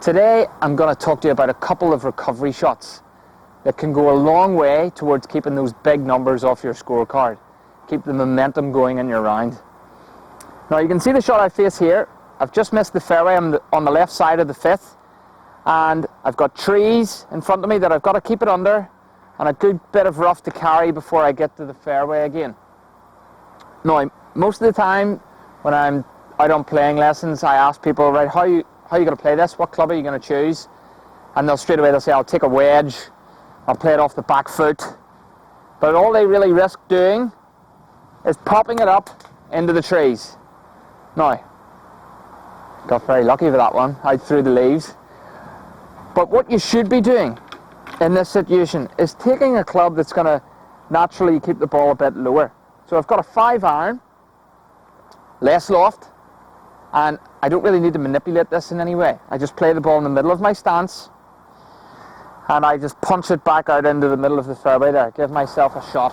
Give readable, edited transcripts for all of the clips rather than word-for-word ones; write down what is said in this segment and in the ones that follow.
Today I'm going to talk to you about a couple of recovery shots that can go a long way towards keeping those big numbers off your scorecard. Keep the momentum going in your round. Now you can see the shot I face here. I've just missed the fairway on the left side of the fifth, and I've got trees in front of me that I've got to keep it under, and a good bit of rough to carry before I get to the fairway again. Now, most of the time when I'm out on playing lessons, I ask people, right, how are you going to play this? What club are you going to choose? And they'll say, I'll take a wedge, I'll play it off the back foot. But all they really risk doing is popping it up into the trees. Now, got very lucky with that one, out through the leaves. But what you should be doing in this situation is taking a club that's going to naturally keep the ball a bit lower. So I've got a 5-iron, less loft, and I don't really need to manipulate this in any way. I just play the ball in the middle of my stance, and I just punch it back out into the middle of the fairway there, give myself a shot.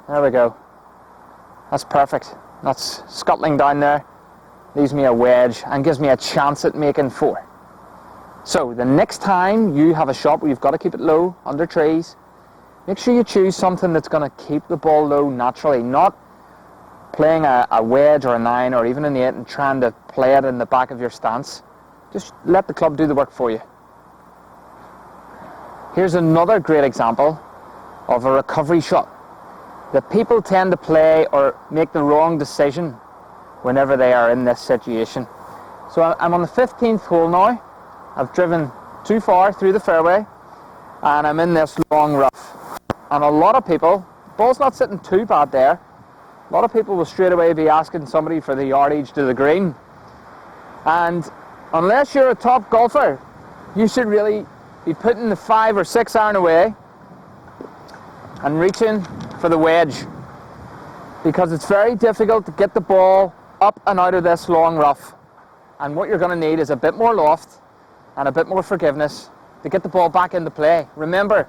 There we go. That's perfect. That's scuttling down there, leaves me a wedge and gives me a chance at making 4. So the next time you have a shot where you've got to keep it low, under trees, make sure you choose something that's going to keep the ball low naturally, not playing a wedge or a 9 or even an 8 and trying to play it in the back of your stance. Just let the club do the work for you. Here's another great example of a recovery shot that people tend to play or make the wrong decision whenever they are in this situation. So I'm on the 15th hole now. I've driven too far through the fairway and I'm in this long rough. And a lot of people, the ball's not sitting too bad there, a lot of people will straight away be asking somebody for the yardage to the green. And unless you're a top golfer, you should really be putting the 5 or 6 iron away and reaching for the wedge, because it's very difficult to get the ball up and out of this long rough. And what you're going to need is a bit more loft and a bit more forgiveness to get the ball back into play. Remember,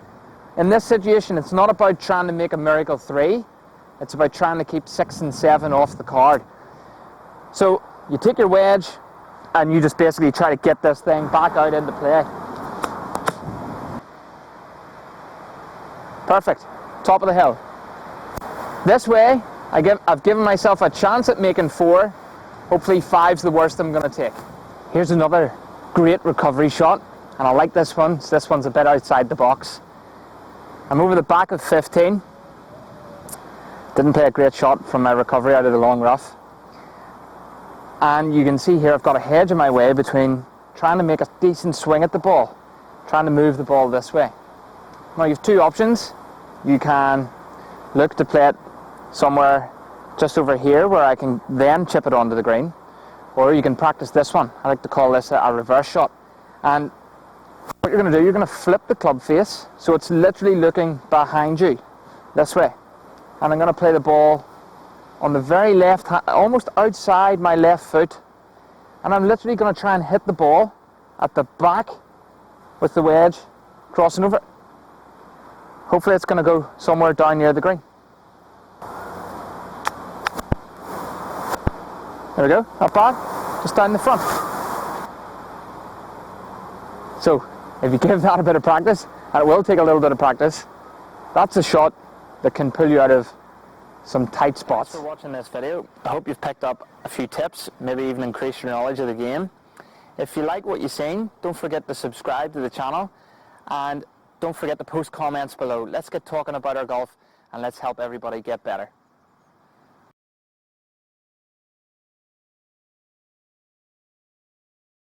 in this situation, it's not about trying to make a miracle 3. It's about trying to keep 6 and 7 off the card. So you take your wedge and you just basically try to get this thing back out into play. Perfect. Top of the hill. This way, I've given myself a chance at making 4. Hopefully 5's the worst I'm going to take. Here's another great recovery shot, and I like this one. This one's a bit outside the box. I'm over the back of 15. Didn't play a great shot from my recovery out of the long rough. And you can see here I've got a hedge in my way between trying to make a decent swing at the ball, trying to move the ball this way. Now you have 2 options. You can look to play it somewhere just over here where I can then chip it onto the green, or you can practice this one. I like to call this a reverse shot. And what you're going to do, you're going to flip the club face so it's literally looking behind you this way. And I'm going to play the ball on the very left hand, almost outside my left foot, and I'm literally going to try and hit the ball at the back with the wedge crossing over. Hopefully it's going to go somewhere down near the green. There we go, not bad, just down the front. So if you give that a bit of practice, and it will take a little bit of practice, that's a shot that can pull you out of some tight spots. Thanks for watching this video. I hope you've picked up a few tips, maybe even increased your knowledge of the game. If you like what you've seen, don't forget to subscribe to the channel, and don't forget to post comments below. Let's get talking about our golf and let's help everybody get better.